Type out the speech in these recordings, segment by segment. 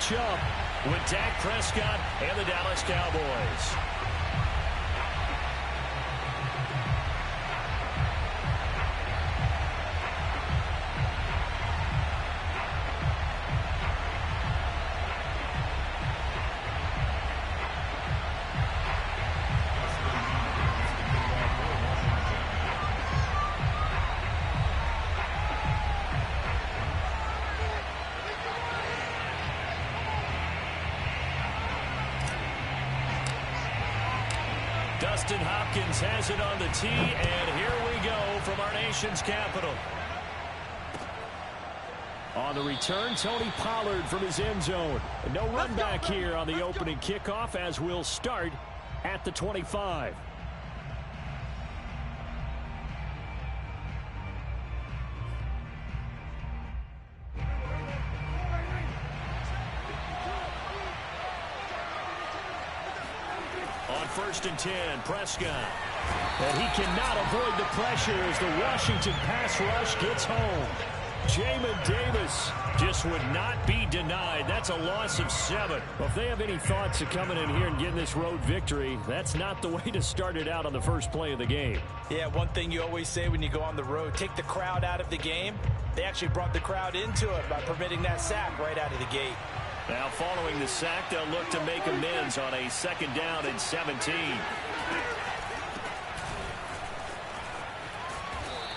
match up with Dak Prescott and the Dallas Cowboys. Dustin Hopkins has it on the tee, and here we go from our nation's capital. On the return, Tony Pollard from his end zone. No run back here on the opening kickoff, as we'll start at the 25. First and 10, Prescott. And he cannot avoid the pressure as the Washington pass rush gets home. Jamin Davis just would not be denied. That's a loss of 7. Well, if they have any thoughts of coming in here and getting this road victory, that's not the way to start it out on the first play of the game. Yeah, one thing you always say when you go on the road, take the crowd out of the game. They actually brought the crowd into it by permitting that sack right out of the gate. Now, following the sack, they'll look to make amends on a 2nd down and 17.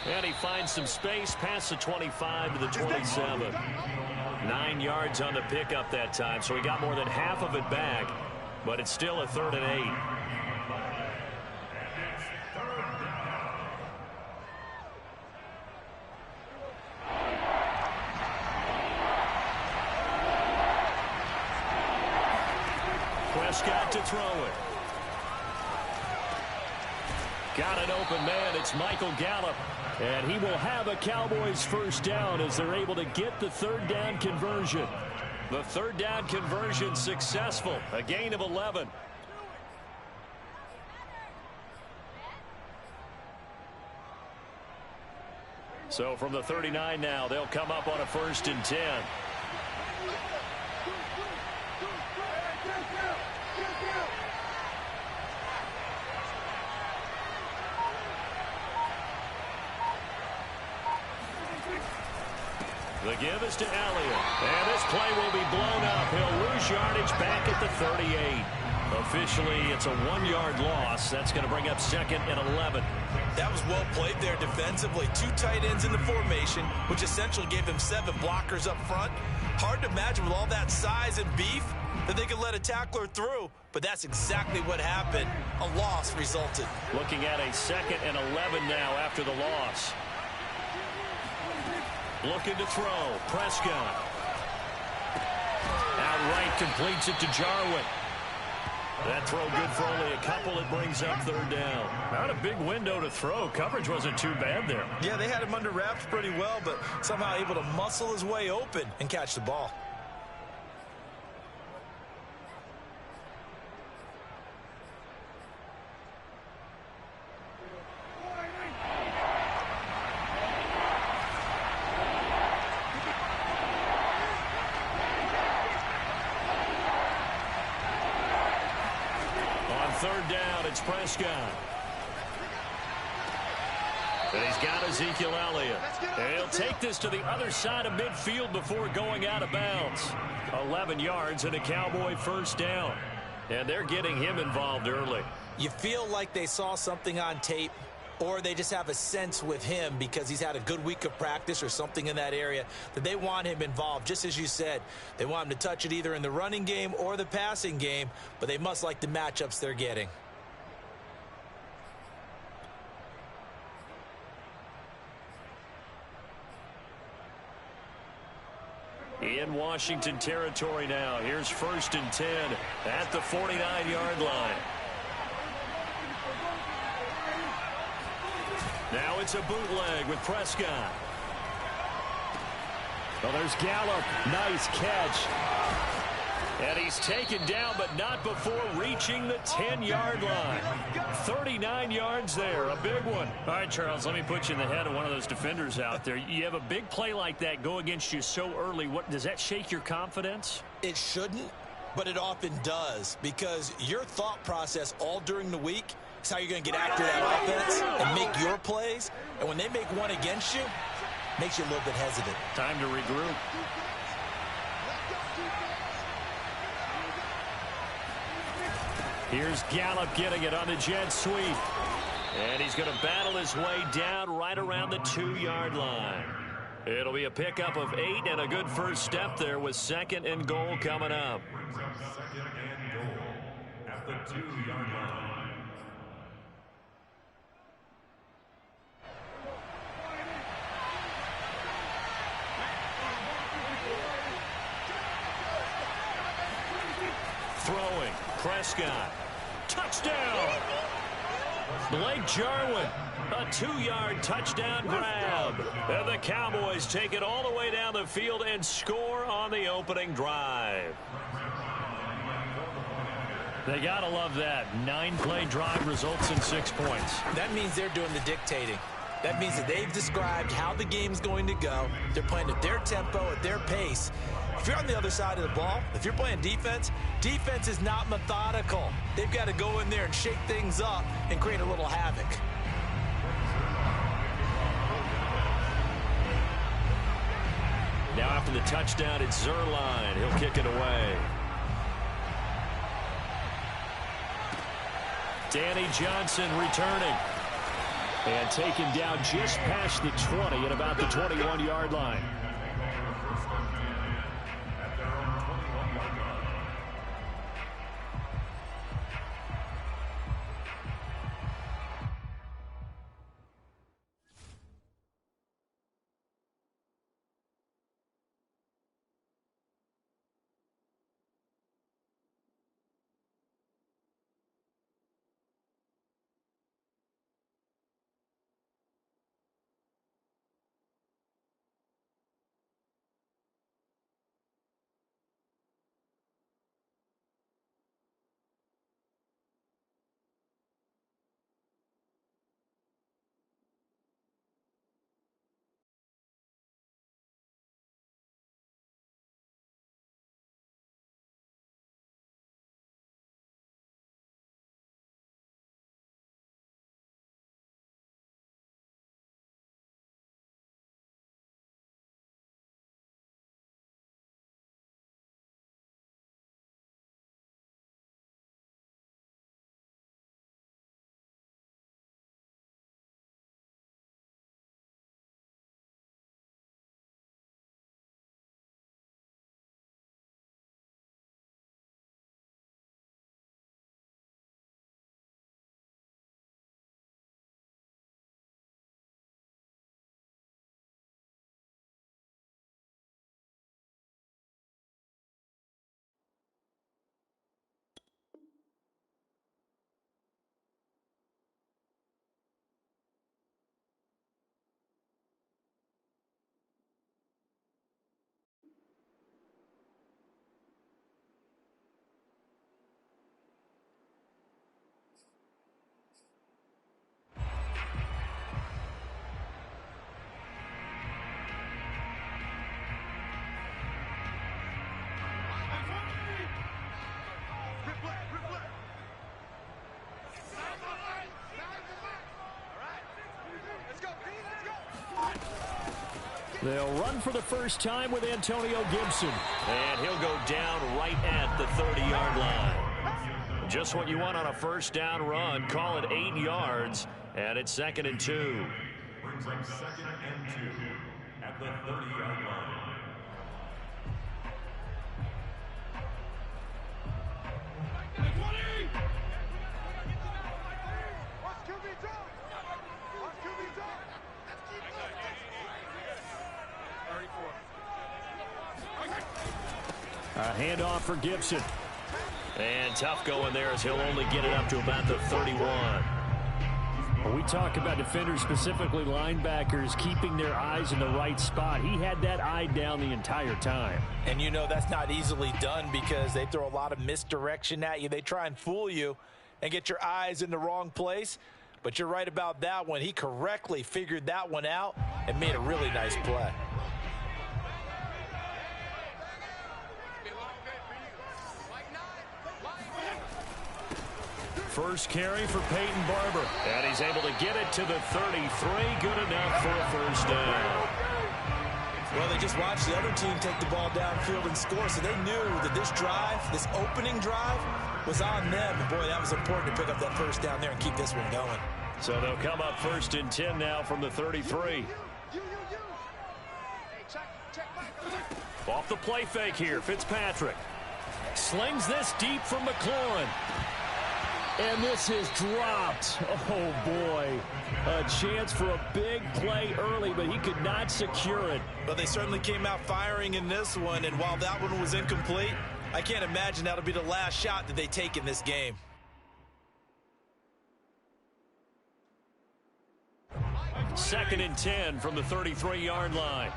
And he finds some space past the 25 to the 27. 9 yards on the pickup that time, so he got more than half of it back, but it's still a 3rd and 8. Prescott to throw it. Got an open man. It's Michael Gallup. And he will have a Cowboys first down as they're able to get the 3rd down conversion. The 3rd down conversion successful. A gain of 11. So from the 39 now, they'll come up on a 1st and 10. The give is to Elliott. And this play will be blown up. He'll lose yardage back at the 38. Officially, it's a 1-yard loss. That's going to bring up 2nd and 11. That was well played there defensively. 2 tight ends in the formation, which essentially gave them 7 blockers up front. Hard to imagine with all that size and beef that they could let a tackler through. But that's exactly what happened. A loss resulted. Looking at a 2nd and 11 now after the loss. Looking to throw. Prescott. Outright completes it to Jarwin. That throw good for only a couple. It brings up 3rd down. Not a big window to throw. Coverage wasn't too bad there. Yeah, they had him under wraps pretty well, but somehow able to muscle his way open and catch the ball. It's Prescott. And he's got Ezekiel Elliott. And he'll take this to the other side of midfield before going out of bounds. 11 yards and a Cowboy first down. And they're getting him involved early. You feel like they saw something on tape, or they just have a sense with him because he's had a good week of practice or something in that area that they want him involved. Just as you said, they want him to touch it either in the running game or the passing game, but they must like the matchups they're getting. In Washington territory now. Here's 1st and 10 at the 49-yard line. Now it's a bootleg with Prescott. Well, there's Gallup. Nice catch. And he's taken down, but not before reaching the 10-yard line. 39 yards there, a big one. All right, Charles, let me put you in the head of one of those defenders out there. You have a big play like that go against you so early. What does that shake your confidence? It shouldn't, but it often does, because your thought process all during the week is how you're going to get after that offense and make your plays. And when they make one against you, it makes you a little bit hesitant. Time to regroup. Here's Gallup getting it on the jet sweep. And he's going to battle his way down right around the 2-yard line. It'll be a pickup of 8 and a good first step there with 2nd and goal coming up. Second and goal at the 2-yard line. Throwing, Prescott. Touchdown! Blake Jarwin, a 2-yard touchdown grab. And the Cowboys take it all the way down the field and score on the opening drive. They got to love that. 9-play drive results in 6 points. That means they're doing the dictating. That means that they've described how the game's going to go. They're playing at their tempo, at their pace. If you're on the other side of the ball, if you're playing defense, defense is not methodical. They've got to go in there and shake things up and create a little havoc. Now after the touchdown, it's Zerline. He'll kick it away. Danny Johnson returning. And taken down just past the 20 at about the 21-yard line. They'll run for the first time with Antonio Gibson. And he'll go down right at the 30-yard line. Just what you want on a first down run. Call it 8 yards, and it's 2nd and 2. Brings up 2nd and 2 at the 30-yard line. A handoff for Gibson. And tough going there as he'll only get it up to about the 31. When we talk about defenders, specifically linebackers, keeping their eyes in the right spot, he had that eye down the entire time. And you know that's not easily done because they throw a lot of misdirection at you. They try and fool you and get your eyes in the wrong place. But you're right about that one. He correctly figured that one out and made a really nice play. First carry for Peyton Barber. And he's able to get it to the 33. Good enough for a first down. Well, they just watched the other team take the ball downfield and score, so they knew that this drive, this opening drive, was on them. And, boy, that was important to pick up that first down there and keep this one going. So they'll come up first and 10 now from the 33. Off the play fake here, Fitzpatrick. Slings this deep from McLaurin. And this is dropped. Oh, boy. A chance for a big play early, but he could not secure it. But they certainly came out firing in this one, and while that one was incomplete, I can't imagine that'll be the last shot that they take in this game. Second and 10 from the 33-yard line.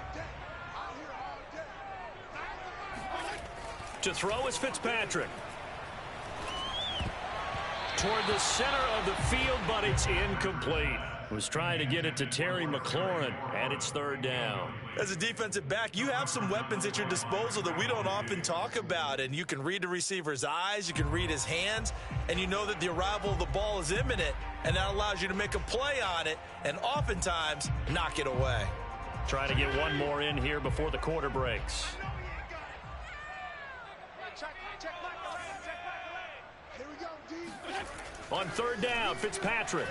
To throw is Fitzpatrick. Toward the center of the field, but it's incomplete. Was trying to get it to Terry McLaurin, and it's third down. As a defensive back, you have some weapons at your disposal that we don't often talk about, and you can read the receiver's eyes, you can read his hands, and you know that the arrival of the ball is imminent, and that allows you to make a play on it, and oftentimes knock it away. Trying to get one more in here before the quarter breaks. On third down, Fitzpatrick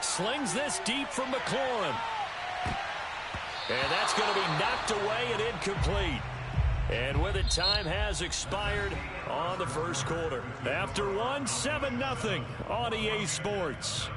slings this deep from McLaurin. And that's going to be knocked away and incomplete. And with it, time has expired on the first quarter. After one, 7-0 on EA Sports.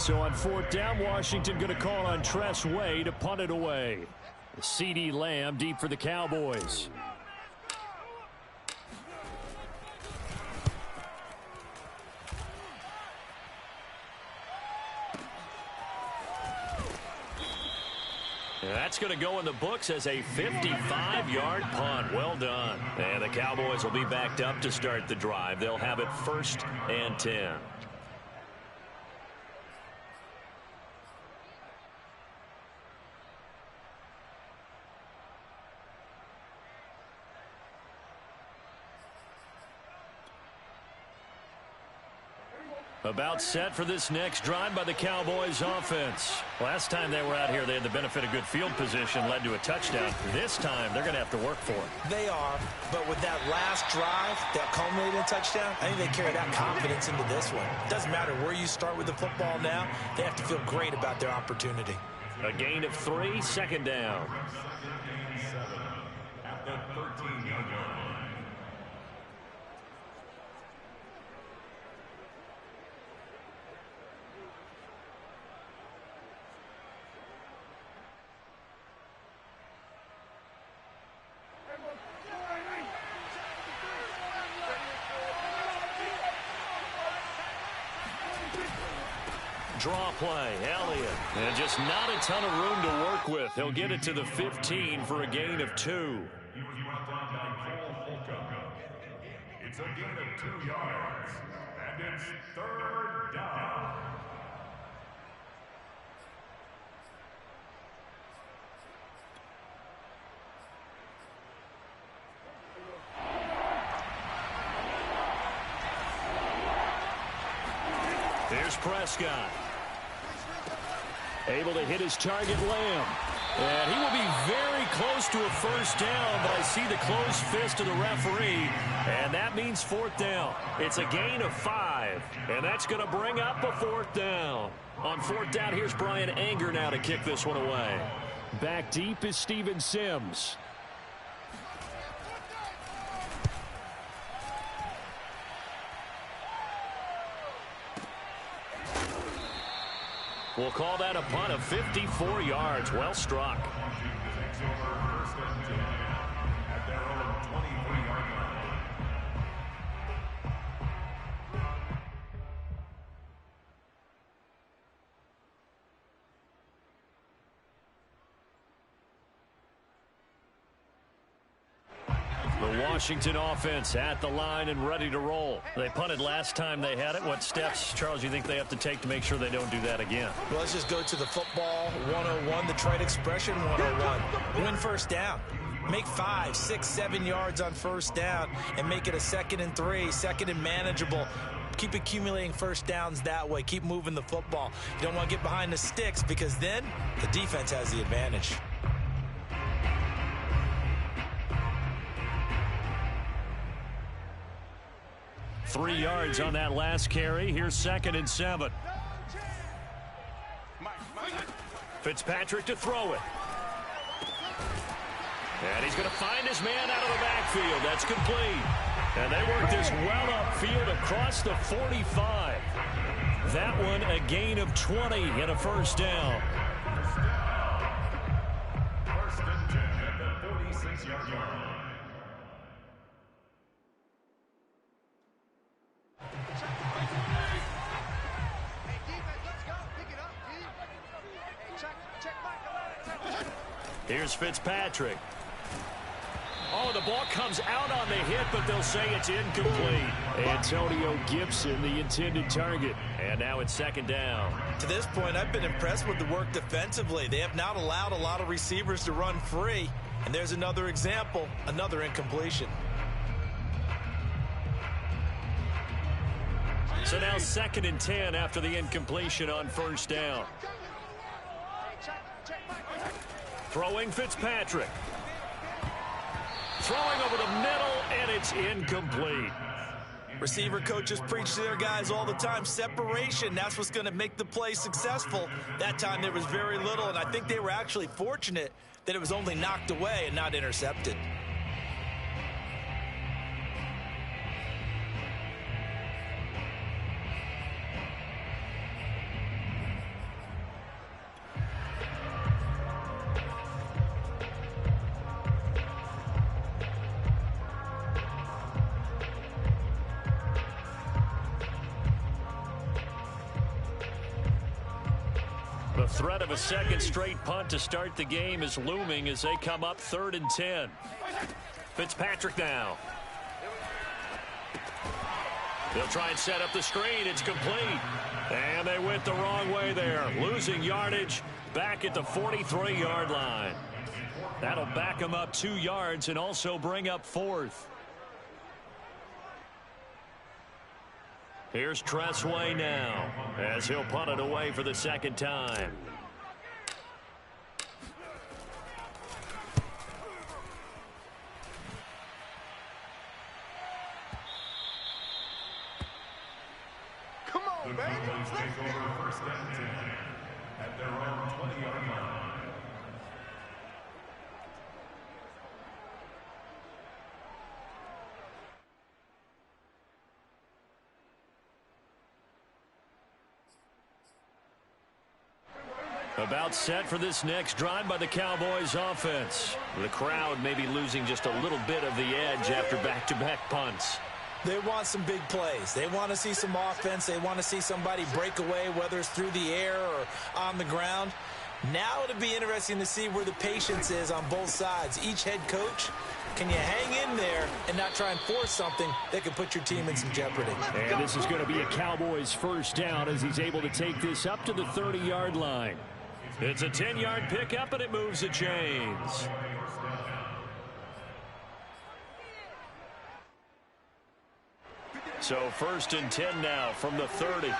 So on fourth down, Washington going to call on Tress Way to punt it away. CeeDee Lamb deep for the Cowboys. That's going to go in the books as a 55-yard punt. Well done. And the Cowboys will be backed up to start the drive. They'll have it first and 10. About set for this next drive by the Cowboys offense. Last time they were out here, they had the benefit of good field position, led to a touchdown. This time, they're going to have to work for it. They are, but with that last drive, that culminated in a touchdown, I think they carry that confidence into this one. It doesn't matter where you start with the football now, they have to feel great about their opportunity. A gain of 3, second down. At the 13-yard line. Draw play, Elliott. And just not a ton of room to work with. He'll get it to the 15 for a gain of 2. He was brought down by Cole Holcomb. It's a gain of 2 yards, and it's third down. Here's Prescott. Able to hit his target, Lamb. And he will be very close to a first down, but I see the closed fist of the referee, and that means fourth down. It's a gain of 5, and that's going to bring up a fourth down. On fourth down, here's Brian Anger now to kick this one away. Back deep is Steven Sims. We'll call that a punt of 54 yards. Well struck. Takes over first and 10 at their own 23-yard line. The Washington offense at the line and ready to roll. They punted last time they had it. What steps, Charles, you think they have to take to make sure they don't do that again? Well, let's just go to the football 101, the trade expression 101. Win first down. Make 5, 6, 7 yards on first down and make it a 2nd and 3, 2nd and manageable. Keep accumulating first downs that way. Keep moving the football. You don't want to get behind the sticks because then the defense has the advantage. Three yards on that last carry. Here's 2nd and 7. Fitzpatrick to throw it. And he's going to find his man out of the backfield. That's complete. And they work this well upfield across the 45. That one a gain of 20 and a first down. First and 10 at the 46-yard line. Here's Fitzpatrick. Oh, the ball comes out on the hit, but they'll say it's incomplete. Antonio Gibson, the intended target. And now it's 2nd down. To this point, I've been impressed with the work defensively. They have not allowed a lot of receivers to run free. And there's another example, another incompletion. So now 2nd and 10 after the incompletion on first down. Throwing Fitzpatrick. Throwing over the middle, and it's incomplete. Receiver coaches preach to their guys all the time. Separation, that's what's going to make the play successful. That time there was very little, and I think they were actually fortunate that it was only knocked away and not intercepted. The threat of a second straight punt to start the game is looming as they come up 3rd and 10. Fitzpatrick now. They'll try and set up the screen. It's complete. And they went the wrong way there. Losing yardage back at the 43-yard line. That'll back them up 2 yards and also bring up 4th. Here's Tressway now as he'll punt it away for the 2nd time. Come on, baby. Let's take over first and 10 at their own 20-yard line. About set for this next drive by the Cowboys offense. The crowd may be losing just a little bit of the edge after back-to-back punts. They want some big plays. They want to see some offense. They want to see somebody break away, whether it's through the air or on the ground. Now it'll be interesting to see where the patience is on both sides. Each head coach, can you hang in there and not try and force something that could put your team in some jeopardy? And this is going to be a Cowboys first down as he's able to take this up to the 30-yard line. It's a 10-yard pickup, and it moves the chains. So 1st and 10 now from the 30.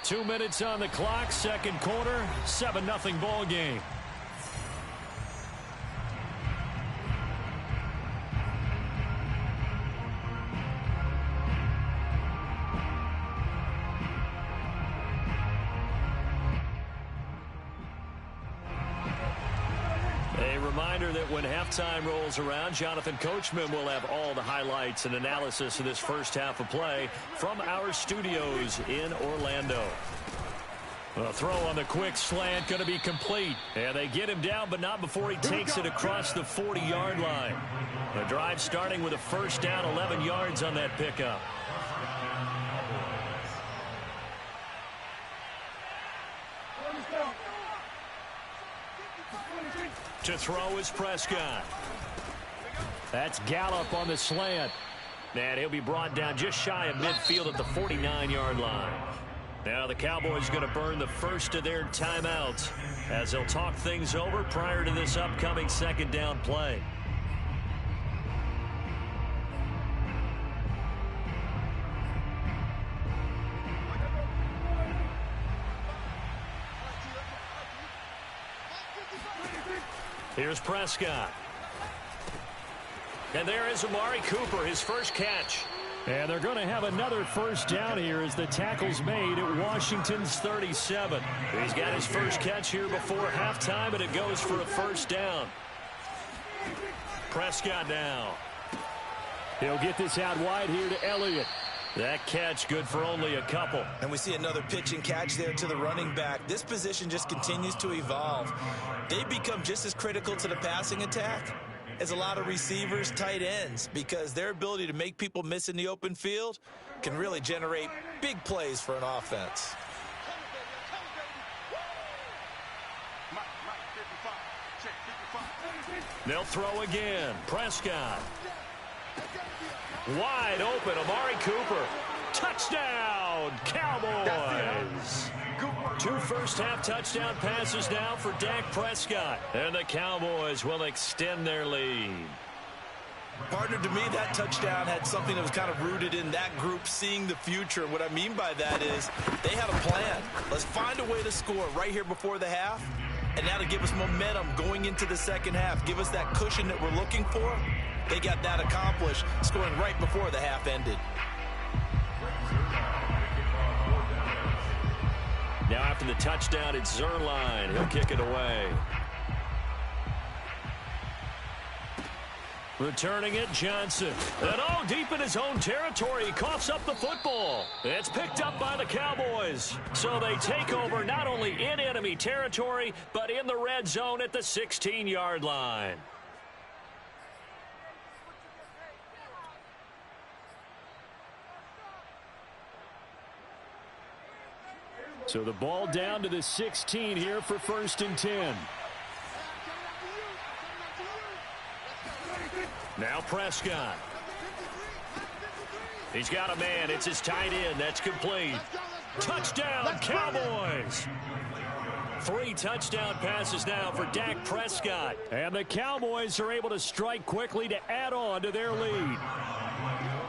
Two minutes on the clock, second quarter, 7-0 ball game. reminder that when halftime rolls around, Jonathan Coachman will have all the highlights and analysis of this first half of play from our studios in Orlando. A throw on the quick slant going to be complete. And they get him down, but not before he takes it across the 40-yard line. The drive starting with a first down, 11 yards on that pickup. To throw is Prescott. That's Gallup on the slant. And he'll be brought down just shy of midfield at the 49-yard line. Now the Cowboys going to burn the first of their timeouts as they'll talk things over prior to this upcoming second down play. Here's Prescott. And there is Amari Cooper, his first catch. And they're going to have another first down here as the tackle's made at Washington's 37. He's got his first catch here before halftime, and it goes for a first down. Prescott now. He'll get this out wide here to Elliott. That catch good for only a couple. And we see another pitch and catch there to the running back. This position just continues to evolve. They become just as critical to the passing attack as a lot of receivers, tight ends, because their ability to make people miss in the open field can really generate big plays for an offense. They'll throw again. Prescott. Wide open, Amari Cooper. Touchdown, Cowboys. 2 first-half touchdown passes now for Dak Prescott. And the Cowboys will extend their lead. Partner, to me, that touchdown had something that was kind of rooted in that group seeing the future. What I mean by that is they had a plan. Let's find a way to score right here before the half. And that'll give us momentum going into the second half. Give us that cushion that we're looking for. They got that accomplished, scoring right before the half ended. Now after the touchdown, it's Zerline. He'll kick it away. Returning it, Johnson. And deep in his own territory, he coughs up the football. It's picked up by the Cowboys. So they take over not only in enemy territory, but in the red zone at the 16-yard line. So the ball down to the 16 here for 1st and 10. Now Prescott. He's got a man. It's his tight end. That's complete. Touchdown, Cowboys. 3 touchdown passes now for Dak Prescott. And the Cowboys are able to strike quickly to add on to their lead.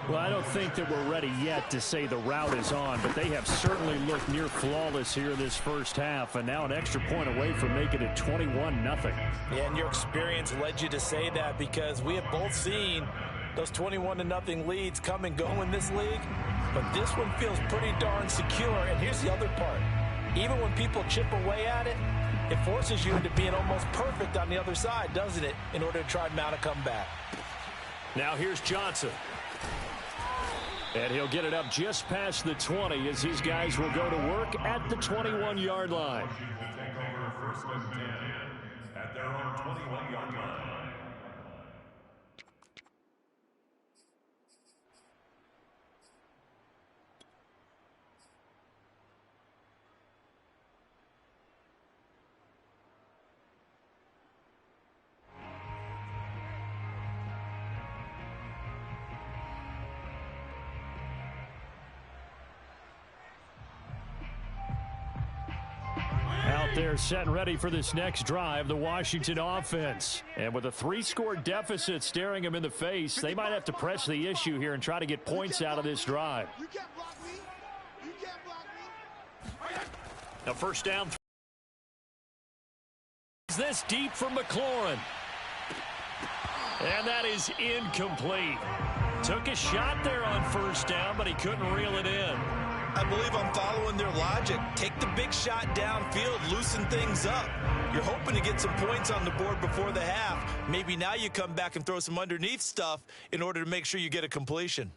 Well, I don't think that we're ready yet to say the route is on, but they have certainly looked near flawless here this first half, and now an extra point away from making it 21-0. Yeah, and your experience led you to say that because we have both seen those 21-0 leads come and go in this league, but this one feels pretty darn secure, and here's the other part. Even when people chip away at it, it forces you into being almost perfect on the other side, doesn't it, in order to try and mount a comeback. Now here's Johnson. And he'll get it up just past the 20 as these guys will go to work at the 21-yard line. Take over 1st and 10 at their own 21-yard line. They're set and ready for this next drive, the Washington offense. And with a 3-score deficit staring them in the face, they might have to press the issue here and try to get points out of this drive. You can't block me. You can't block me. Now first down. Is this deep from McLaurin? And that is incomplete. Took a shot there on first down, but he couldn't reel it in. I believe I'm following their logic. Take the big shot downfield, loosen things up. You're hoping to get some points on the board before the half. Maybe now you come back and throw some underneath stuff in order to make sure you get a completion.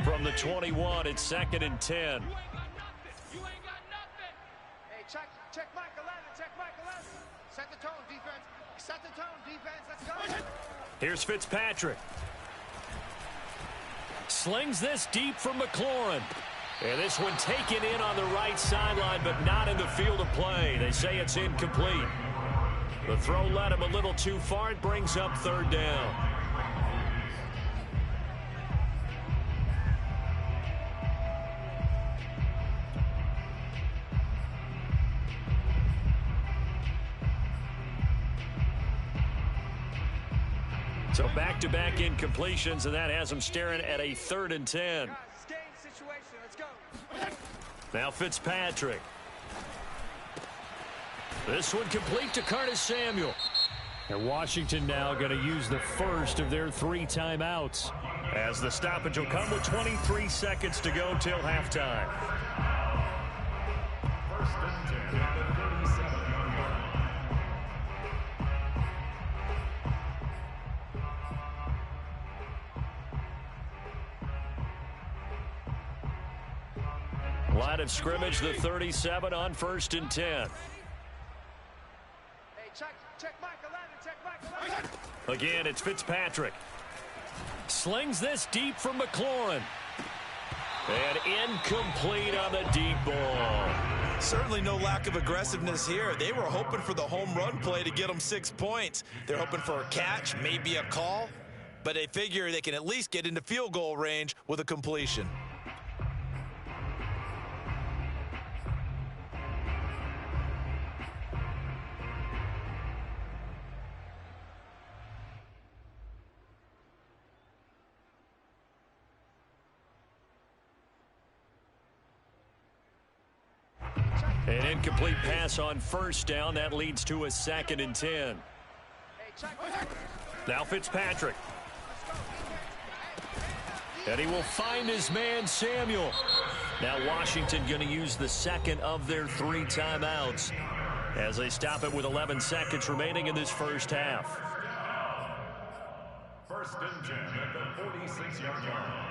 From the 21, it's 2nd and 10. You ain't got nothing. Hey, check Mike 11, check Mike 11. Set the tone, defense. Set the tone, defense. Let's go. Here's Fitzpatrick. Slings this deep from McLaurin. And this one taken in on the right sideline, but not in the field of play. They say it's incomplete. The throw led him a little too far. It brings up 3rd down. So back-to-back incompletions, and that has him staring at a 3rd and 10. Let's go. Now Fitzpatrick. This one complete to Curtis Samuel. And Washington now going to use the first of their 3 timeouts. As the stoppage will come with 23 seconds to go till halftime. 1st and 10 at the 37-yard line. Line of scrimmage, the 37 on 1st and 10. Hey, check Mike 11, check Mike 11. Again, it's Fitzpatrick. Slings this deep from McLaurin. And incomplete on the deep ball. Certainly no lack of aggressiveness here. They were hoping for the home run play to get them 6 points. They're hoping for a catch, maybe a call, but they figure they can at least get into field goal range with a completion. An incomplete pass on 1st down. That leads to a 2nd and 10. Hey, check. Now Fitzpatrick. And he will find his man, Samuel. Now Washington going to use the 2nd of their 3 timeouts as they stop it with 11 seconds remaining in this first half. 1st and 10 at the 46-yard line.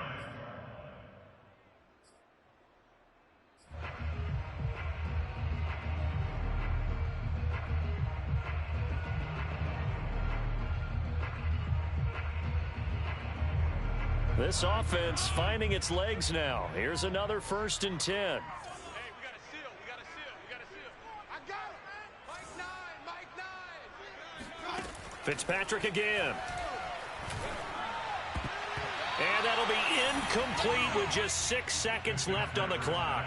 This offense finding its legs now. Here's another 1st and 10. Hey, we got a seal. I got it, man. Mike 9. Fitzpatrick again. And that'll be incomplete with just 6 seconds left on the clock.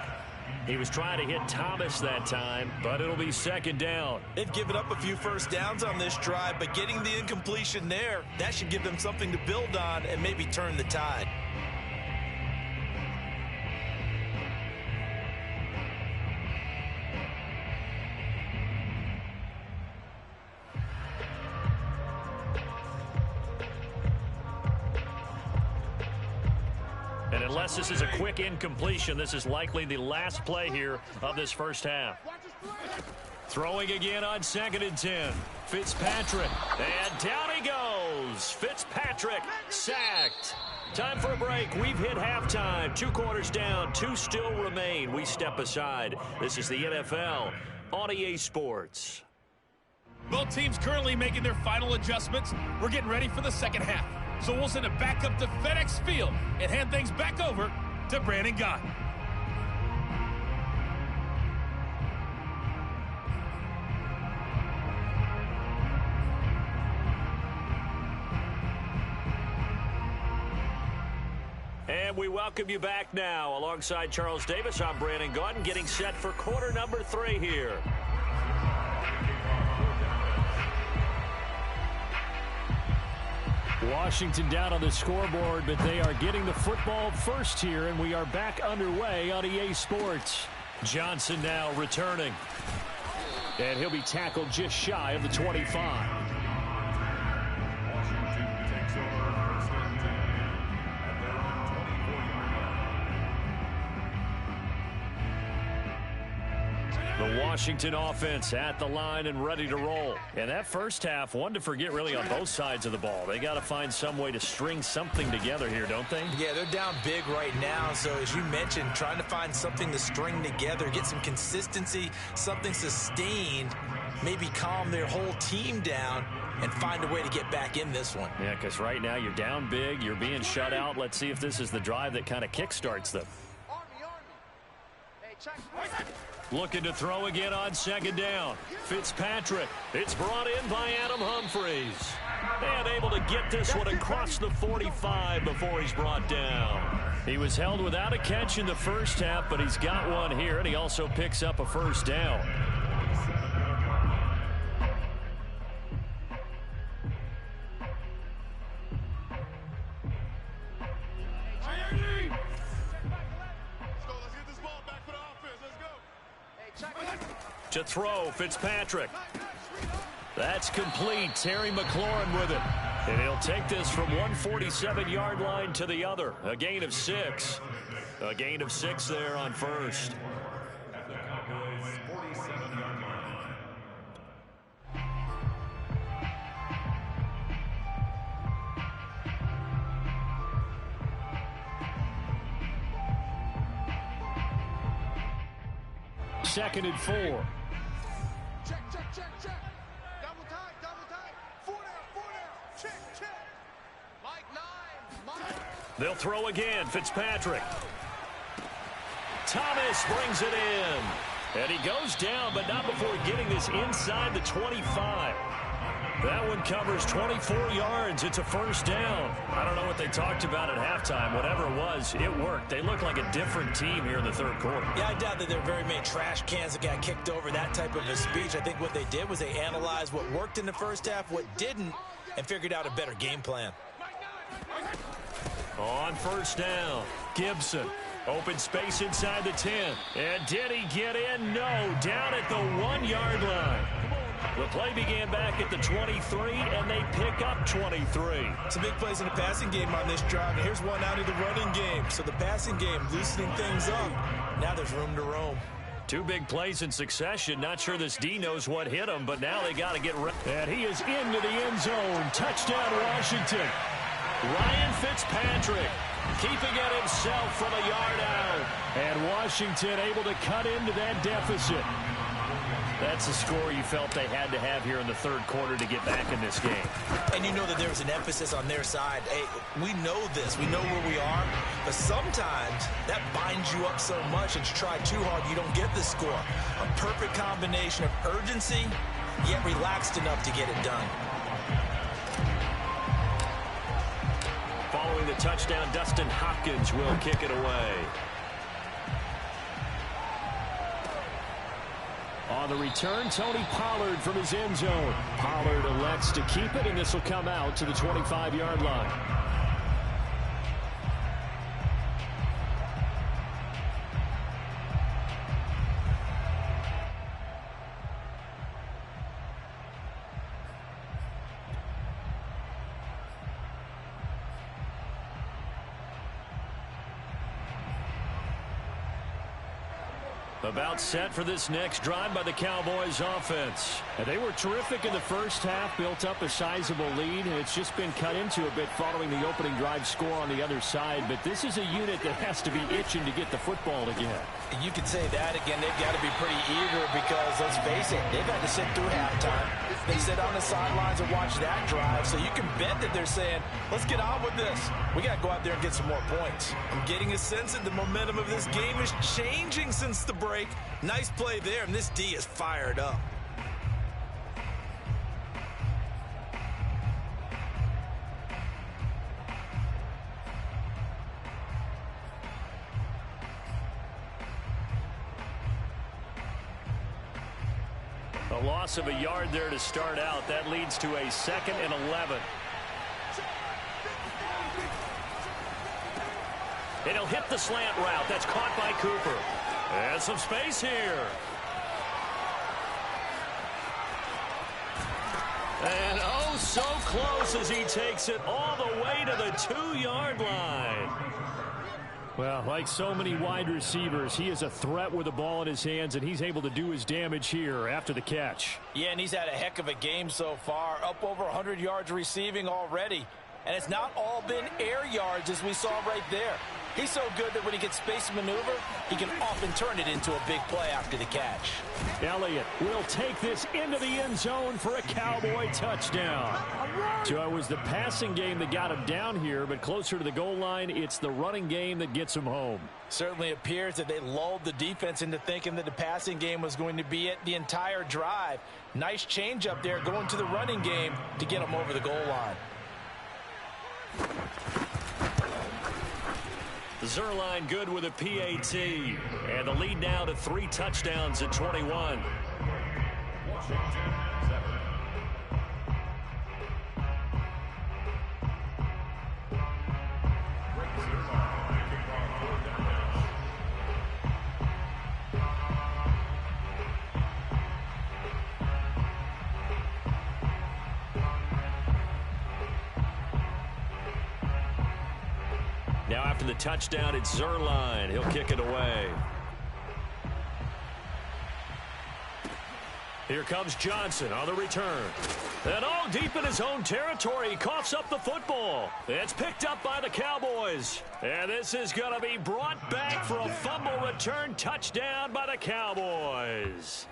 He was trying to hit Thomas that time, but it'll be 2nd down. They've given up a few first downs on this drive, but getting the incompletion there, that should give them something to build on and maybe turn the tide. And unless this is a quick incompletion, this is likely the last play here of this first half. Throwing again on 2nd and 10. Fitzpatrick. And down he goes. Fitzpatrick sacked. Time for a break. We've hit halftime. 2 quarters down. 2 still remain. We step aside. This is the NFL on EA Sports. Both teams currently making their final adjustments. We're getting ready for the second half. So we'll send it back up to FedEx Field and hand things back over to Brandon Gott. And we welcome you back now. Alongside Charles Davis, I'm Brandon Gott, getting set for quarter number 3 here. Washington down on the scoreboard, but they are getting the football first here, and we are back underway on EA Sports. Johnson now returning. And he'll be tackled just shy of the 25. Washington takes over 1st and 10. The Washington offense at the line and ready to roll. And that first half, one to forget really on both sides of the ball. They got to find some way to string something together here, don't they? Yeah, they're down big right now. So as you mentioned, trying to find something to string together, get some consistency, something sustained, maybe calm their whole team down and find a way to get back in this one. Yeah, because right now you're down big, you're being shut out. Let's see if this is the drive that kind of kickstarts them. Looking to throw again on second down. Fitzpatrick. It's brought in by Adam Humphries. And able to get this one across the 45 before he's brought down. He was held without a catch in the first half, but he's got one here, and he also picks up a first down. To throw, Fitzpatrick. That's complete. Terry McLaurin with it. And he'll take this from 147-yard line to the other. A gain of 6. A gain of 6 there on first. At the Cowboys' 47-yard line. Second and 4. Check, check, check, check. Double tight, double tight. 4 down, check, check. Like 9, Mike. They'll throw again. Fitzpatrick. Thomas brings it in. And he goes down, but not before getting this inside the 25. That one covers 24 yards. It's a first down. I don't know what they talked about at halftime. Whatever it was, it worked. They look like a different team here in the third quarter. Yeah, I doubt that there are very many trash cans that got kicked over, that type of a speech. I think what they did was they analyzed what worked in the first half, what didn't, and figured out a better game plan. On first down, Gibson. Open space inside the 10. And did he get in? No. Down at the 1-yard line. The play began back at the 23, and they pick up 23. Some big plays in the passing game on this drive, and here's one out of the running game. So the passing game loosening things up. Now there's room to roam. 2 big plays in succession. Not sure this D knows what hit him, but now they got to get ready. And he is into the end zone. Touchdown, Washington. Ryan Fitzpatrick keeping it himself from a yard out. And Washington able to cut into that deficit. That's the score you felt they had to have here in the third quarter to get back in this game. And you know that there was an emphasis on their side. Hey, we know this. We know where we are. But sometimes that binds you up so much that you try too hard, you don't get the score. A perfect combination of urgency, yet relaxed enough to get it done. Following the touchdown, Dustin Hopkins will kick it away. On the return, Tony Pollard from his end zone. Pollard elects to keep it, and this will come out to the 25-yard line. About set for this next drive by the Cowboys offense. And they were terrific in the first half, built up a sizable lead, and it's just been cut into a bit following the opening drive score on the other side. But this is a unit that has to be itching to get the football again. You could say that again. They've got to be pretty eager because, let's face it, they've had to sit through halftime. They sit on the sidelines and watch that drive. So you can bet that they're saying, let's get on with this. We got to go out there and get some more points. I'm getting a sense that the momentum of this game is changing since the break. Nice play there, and this D is fired up. A loss of a yard there to start out. That leads to a 2nd and 11. And he'll hit the slant route. That's caught by Cooper. And some space here. And oh, so close as he takes it all the way to the 2-yard line. Well, like so many wide receivers, he is a threat with the ball in his hands, and he's able to do his damage here after the catch. Yeah, and he's had a heck of a game so far, up over 100 yards receiving already. And it's not all been air yards as we saw right there. He's so good that when he gets space to maneuver, he can often turn it into a big play after the catch. Elliott will take this into the end zone for a Cowboy touchdown. So it was the passing game that got him down here, but closer to the goal line, it's the running game that gets him home. Certainly appears that they lulled the defense into thinking that the passing game was going to be it the entire drive. Nice change up there going to the running game to get him over the goal line. Zerline good with a PAT. And the lead now to 3 touchdowns at 21. Now after the touchdown, it's Zerline. He'll kick it away. Here comes Johnson on the return. And all deep in his own territory, he coughs up the football. It's picked up by the Cowboys. And this is going to be brought back for a fumble return touchdown by the Cowboys.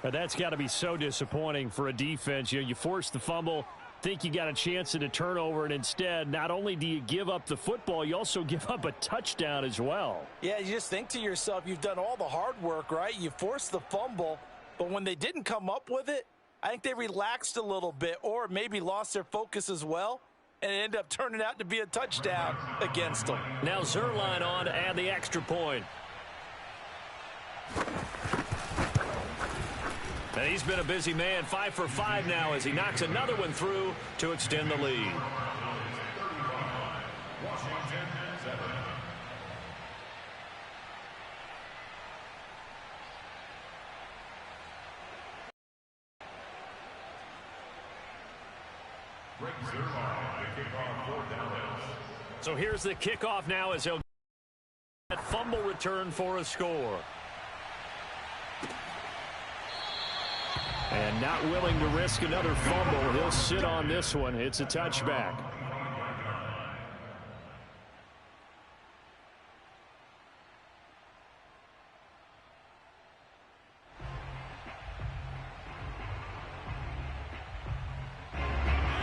But that's got to be so disappointing for a defense. You force the fumble, think you got a chance at a turnover, and instead, not only do you give up the football, you also give up a touchdown as well. Yeah, you just think to yourself, you've done all the hard work, right? You forced the fumble, but when they didn't come up with it, I think they relaxed a little bit or maybe lost their focus as well, and it ended up turning out to be a touchdown against them. Now Zerline on to add the extra point. And he's been a busy man, 5 for 5 now as he knocks another one through to extend the lead. So here's the kickoff now as he'll get that fumble return for a score. And not willing to risk another fumble. He'll sit on this one. It's a touchback.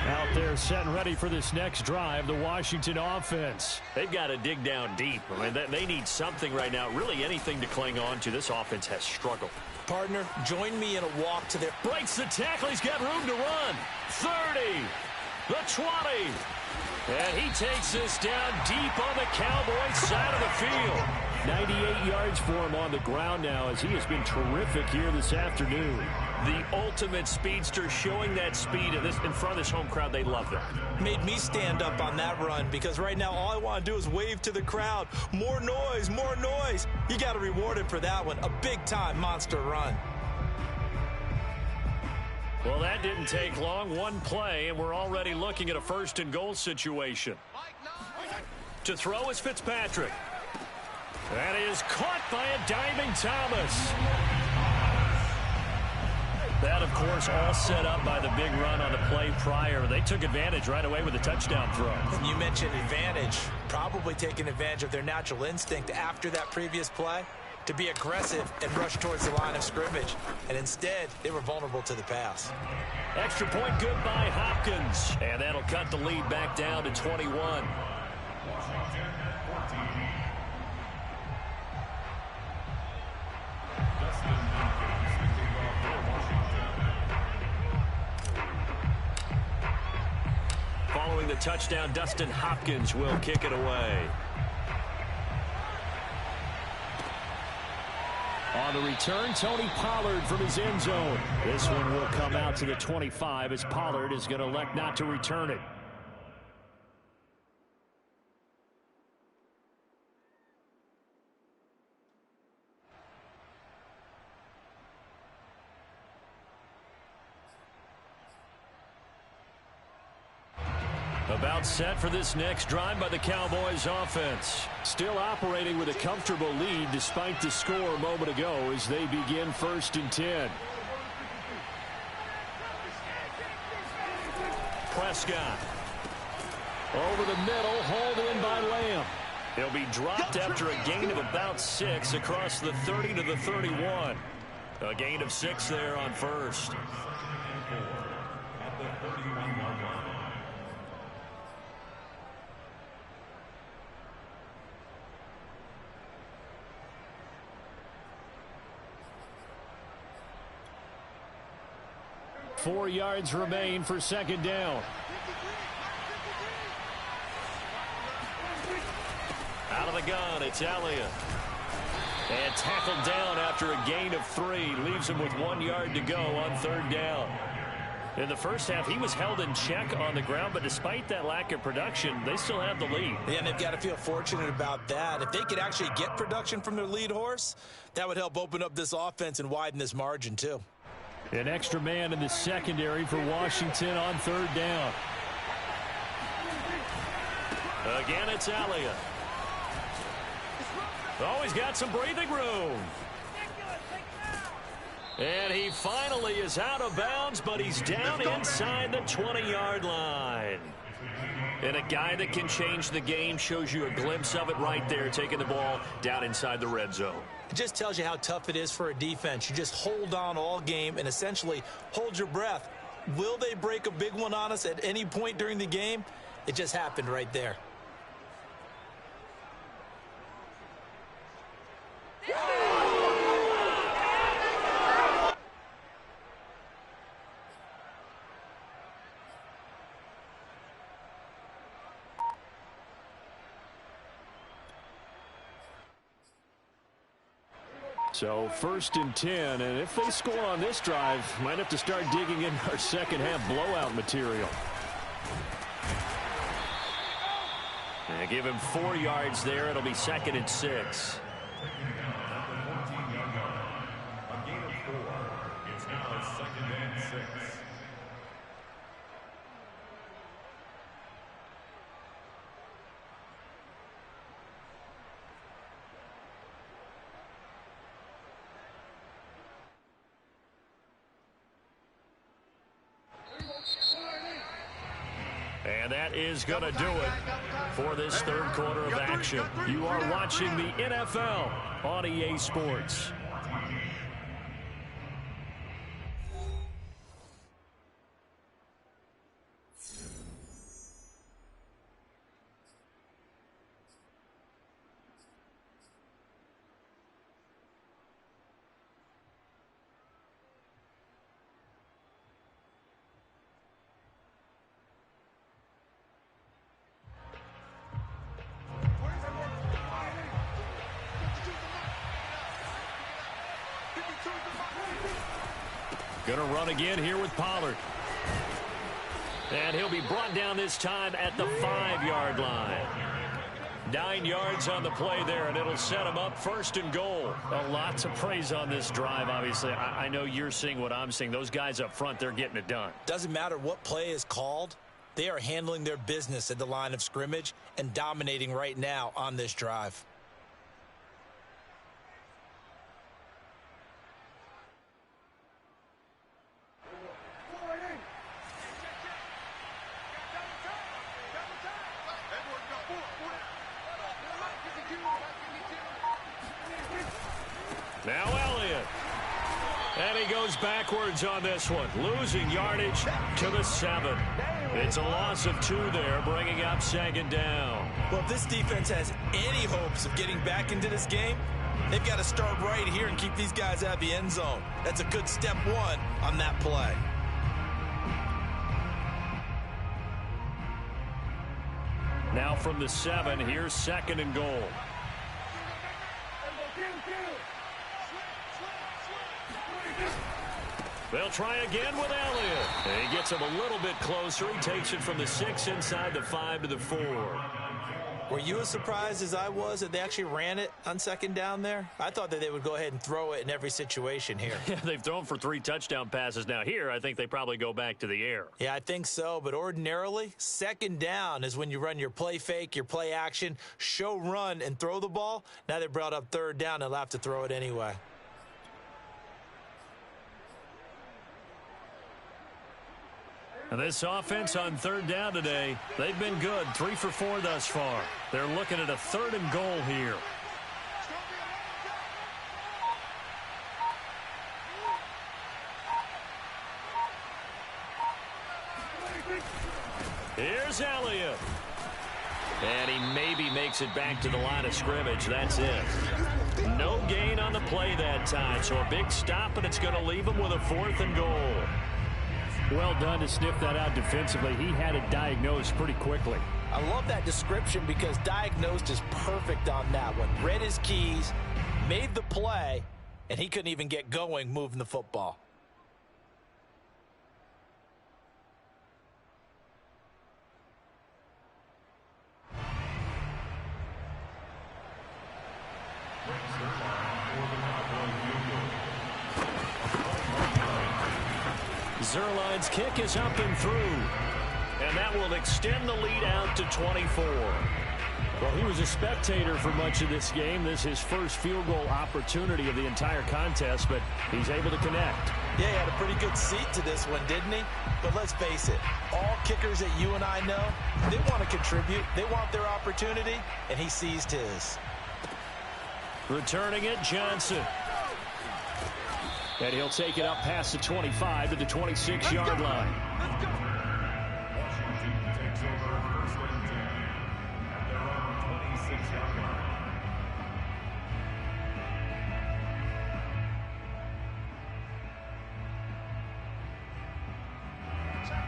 Out there set and ready for this next drive, the Washington offense. They've got to dig down deep. I mean, they need something right now, really anything to cling on to. This offense has struggled. Partner, join me in a walk to their... Breaks the tackle. He's got room to run. 30. The 20. And he takes this down deep on the Cowboys side of the field. 98 yards for him on the ground now as he has been terrific here this afternoon. The ultimate speedster showing that speed in front of this home crowd. They love that. Made me stand up on that run because right now all I want to do is wave to the crowd. More noise, more noise. You got to reward him for that one. A big-time monster run. Well, that didn't take long. One play, and we're already looking at a first-and-goal situation. To throw is Fitzpatrick. That is caught by a diving Thomas. That, of course, all set up by the big run on the play prior. They took advantage right away with a touchdown throw. You mentioned advantage. Probably taking advantage of their natural instinct after that previous play to be aggressive and rush towards the line of scrimmage. And instead, they were vulnerable to the pass. Extra point good by Hopkins. And that'll cut the lead back down to 21. Following the touchdown, Dustin Hopkins will kick it away. On the return, Tony Pollard from his end zone. This one will come out to the 25 as Pollard is going to elect not to return it. About set for this next drive by the Cowboys offense. Still operating with a comfortable lead despite the score a moment ago as they begin 1st and 10. Prescott. Over the middle, hauled in by Lamb. He'll be dropped after a gain of about 6 across the 30 to the 31. A gain of 6 there on first. At the 31-yard line. Four yards remain for 2nd down. Out of the gun, it's Elliott. And tackled down after a gain of 3. Leaves him with 1 yard to go on 3rd down. In the first half, he was held in check on the ground, but despite that lack of production, they still have the lead. Yeah, and they've got to feel fortunate about that. If they could actually get production from their lead horse, that would help open up this offense and widen this margin, too. An extra man in the secondary for Washington on 3rd down. Again, it's Elliott. Oh, he's got some breathing room. And he finally is out of bounds, but he's down inside the 20-yard line. And a guy that can change the game shows you a glimpse of it right there, taking the ball down inside the red zone. It just tells you how tough it is for a defense. You just hold on all game and essentially hold your breath. Will they break a big one on us at any point during the game? It just happened right there. So 1st and 10, and if they score on this drive, might have to start digging in our second half blowout material. And give him 4 yards there. It'll be 2nd and 6. A gain of 4. It's now 2nd and 6. And that is going to do it for this 3rd quarter of action. You are watching the NFL on EA Sports. Going to run again here with Pollard. And he'll be brought down this time at the 5-yard line. 9 yards on the play there, and it'll set him up 1st and goal. A lot to praise on this drive, obviously. I know you're seeing what I'm seeing. Those guys up front, they're getting it done. Doesn't matter what play is called. They are handling their business at the line of scrimmage and dominating right now on this drive. Now Elliott. And he goes backwards on this one, losing yardage to the 7. It's a loss of 2 there, bringing up 2nd down. Well, if this defense has any hopes of getting back into this game, they've got to start right here and keep these guys out of the end zone. That's a good step 1 on that play. Now from the 7, here's 2nd and goal. They'll try again with Elliott. And he gets him a little bit closer. He takes it from the 6 inside the 5 to the 4. Were you as surprised as I was that they actually ran it on second down there? I thought that they would go ahead and throw it in every situation here. Yeah, they've thrown for 3 touchdown passes. Now here, I think they probably go back to the air. Yeah, I think so, but ordinarily, second down is when you run your play fake, your play action, show run, and throw the ball. Now they brought up third down, they'll have to throw it anyway. And this offense on third down today, they've been good. 3 for 4 thus far. They're looking at a 3rd and goal here. Here's Elliott. And he maybe makes it back to the line of scrimmage. That's it. No gain on the play that time. So a big stop, and it's going to leave him with a 4th and goal. Well done to sniff that out defensively. He had it diagnosed pretty quickly. I love that description because diagnosed is perfect on that one. Read his keys, made the play, and he couldn't even get going moving the football. Zerline's kick is up and through. And that will extend the lead out to 24. Well, he was a spectator for much of this game. This is his first field goal opportunity of the entire contest, but he's able to connect. Yeah, he had a pretty good seat to this one, didn't he? But let's face it, all kickers that you and I know, they want to contribute. They want their opportunity, and he seized his. Returning it, Johnson. And he'll take it up past the 25 to the 26-yard line. Washington takes over 1st and 10 at their own 26-yard line.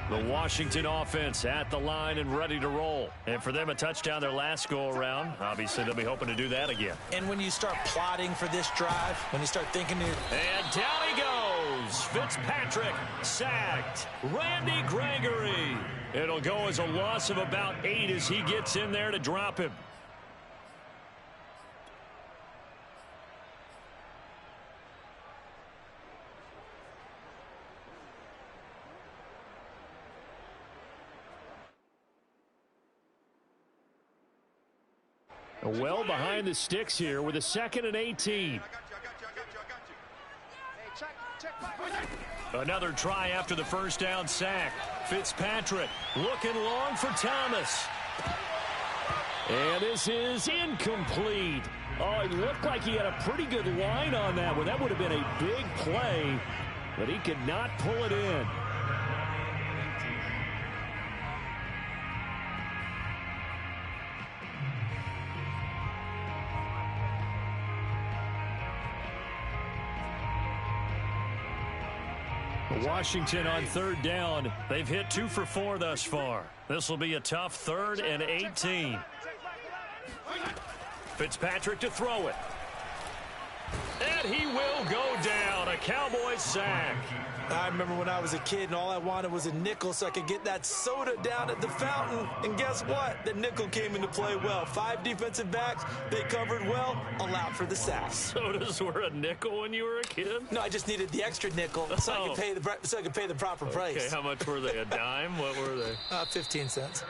The Washington offense at the line and ready to roll. And for them, a touchdown their last go-around. Obviously, they'll be hoping to do that again. And when you start plotting for this drive, when you start thinking... And down he goes. Fitzpatrick sacked. Randy Gregory. It'll go as a loss of about 8 as he gets in there to drop him. Well behind the sticks here with a 2nd and 18. Another try after the first down sack. Fitzpatrick looking long for Thomas. And this is incomplete. Oh, it looked like he had a pretty good line on that one. That would have been a big play, but he could not pull it in. Washington on third down. They've hit 2 for 4 thus far. This will be a tough 3rd and 18. Fitzpatrick to throw it. And he will go down. A Cowboys sack. I remember when I was a kid and all I wanted was a nickel so I could get that soda down at the fountain. And guess what? The nickel came into play well. 5 defensive backs. They covered well. Allowed for the sack. Sodas were a nickel when you were a kid? No, I just needed the extra nickel so I could pay the proper price. Okay, how much were they? A dime? What were they? 15 cents.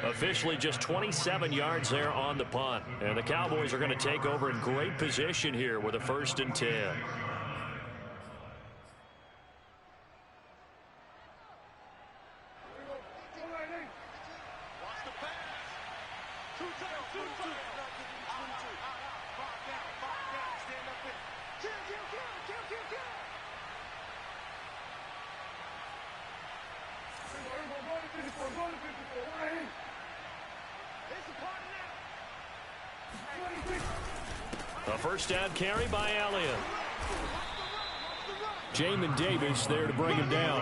Officially just 27 yards there on the punt. And the Cowboys are going to take over in great position here with a 1st and 10. A first down carry by Elliott. Jamin Davis there to bring him down.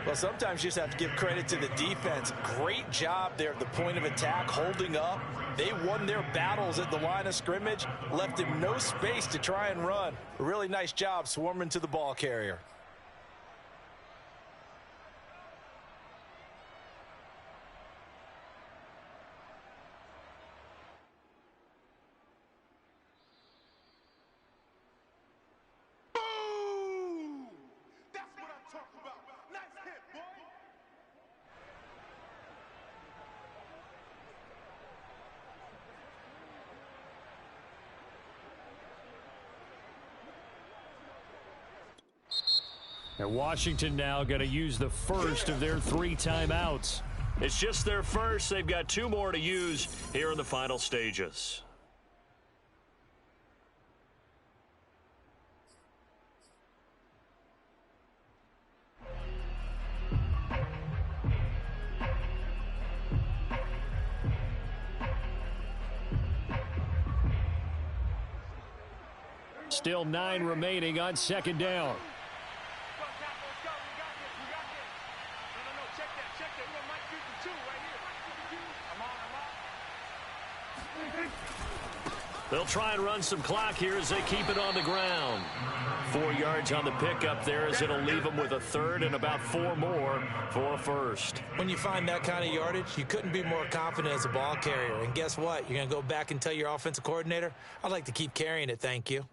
Well, sometimes you just have to give credit to the defense. Great job there at the point of attack, holding up. They won their battles at the line of scrimmage, left him no space to try and run. A really nice job swarming to the ball carrier. And Washington now going to use the first of their 3 timeouts. It's just their first. They've got 2 more to use here in the final stages. Still 9 remaining on second down. They'll try and run some clock here as they keep it on the ground. 4 yards on the pickup there as it'll leave them with a third and about 4 more for a first. When you find that kind of yardage, you couldn't be more confident as a ball carrier. And guess what? You're going to go back and tell your offensive coordinator, I'd like to keep carrying it, thank you.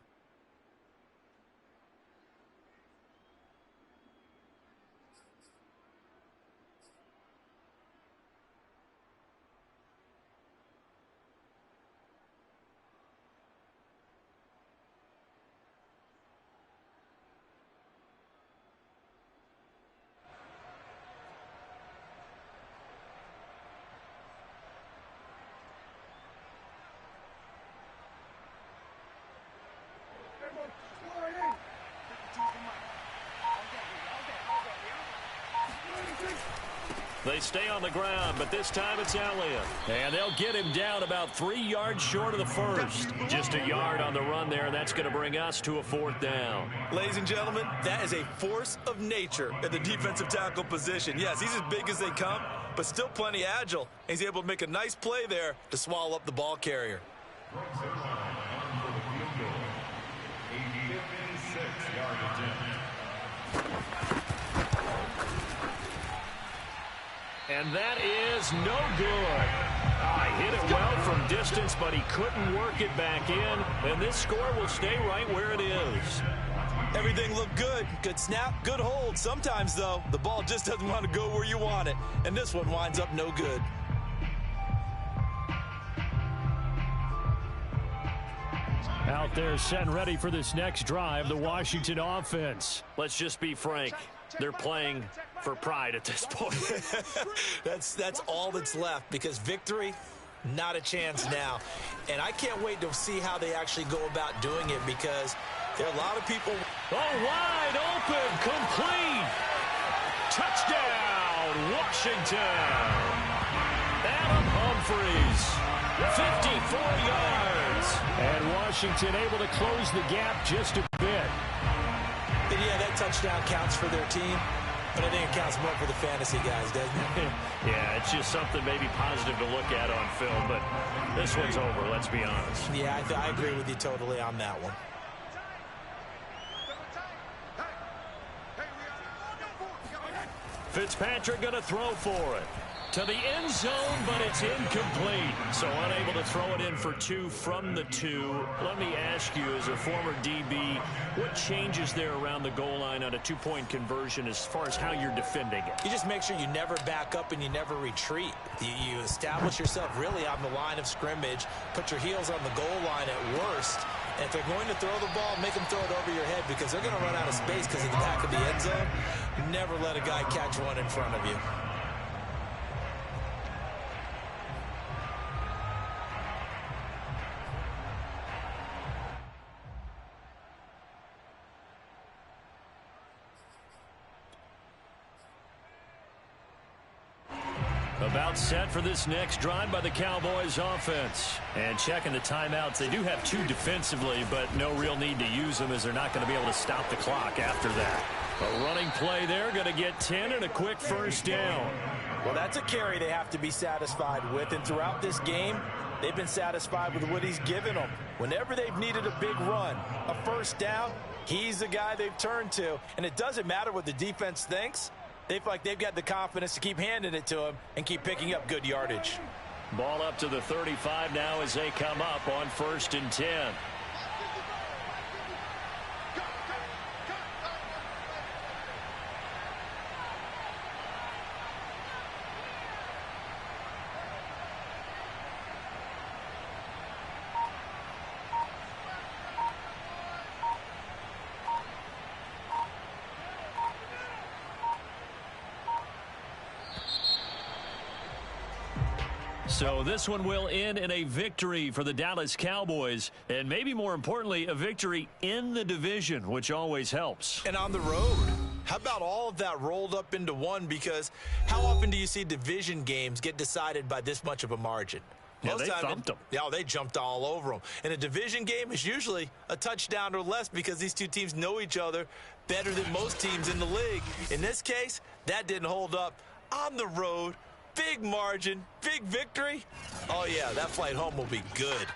They stay on the ground, but this time it's Elliott. And they'll get him down about 3 yards short of the first. Just a yard on the run there, and that's going to bring us to a 4th down. Ladies and gentlemen, that is a force of nature at the defensive tackle position. Yes, he's as big as they come, but still plenty agile. He's able to make a nice play there to swallow up the ball carrier. And that is no good. He hit it well from distance, but he couldn't work it back in. And this score will stay right where it is. Everything looked good. Good snap, good hold. Sometimes, though, the ball just doesn't want to go where you want it. And this one winds up no good. Out there set and ready for this next drive, the Washington offense. Let's just be frank. They're playing for pride at this point. That's all that's left, because victory, not a chance now. And I can't wait to see how they actually go about doing it, because there are a lot of people. Oh, wide open, complete. Touchdown, Washington. Adam Humphries, 54 yards. And Washington able to close the gap just a bit. And yeah, that touchdown counts for their team, but I think it counts more for the fantasy guys, doesn't it? Yeah, it's just something maybe positive to look at on film, but this one's over, let's be honest. Yeah, I agree with you totally on that one. Fitzpatrick going to throw for it. To the end zone, but it's incomplete. So unable to throw it in for 2 from the 2. Let me ask you, as a former DB, what changes there around the goal line on a 2-point conversion as far as how you're defending it? You just make sure you never back up and you never retreat. You establish yourself really on the line of scrimmage, put your heels on the goal line at worst. And if they're going to throw the ball, make them throw it over your head, because they're going to run out of space because of the back of the end zone. Never let a guy catch one in front of you. About set for this next drive by the Cowboys offense. And checking the timeouts, they do have 2 defensively, but no real need to use them, as they're not going to be able to stop the clock after that. A running play there, going to get 10 and a quick first down. Well, that's a carry they have to be satisfied with, and throughout this game, they've been satisfied with what he's given them. Whenever they've needed a big run, a first down, he's the guy they've turned to. And it doesn't matter what the defense thinks. They feel like they've got the confidence to keep handing it to him and keep picking up good yardage. Ball up to the 35 now as they come up on 1st and 10. So this one will end in a victory for the Dallas Cowboys, and maybe more importantly, a victory in the division, which always helps. And on the road. How about all of that rolled up into one? Because how often do you see division games get decided by this much of a margin? Yeah, they thumped them. Yeah, they jumped all over them. And a division game is usually a touchdown or less because these two teams know each other better than most teams in the league. In this case, that didn't hold up. On the road, big margin, big victory. Oh, yeah, that flight home will be good.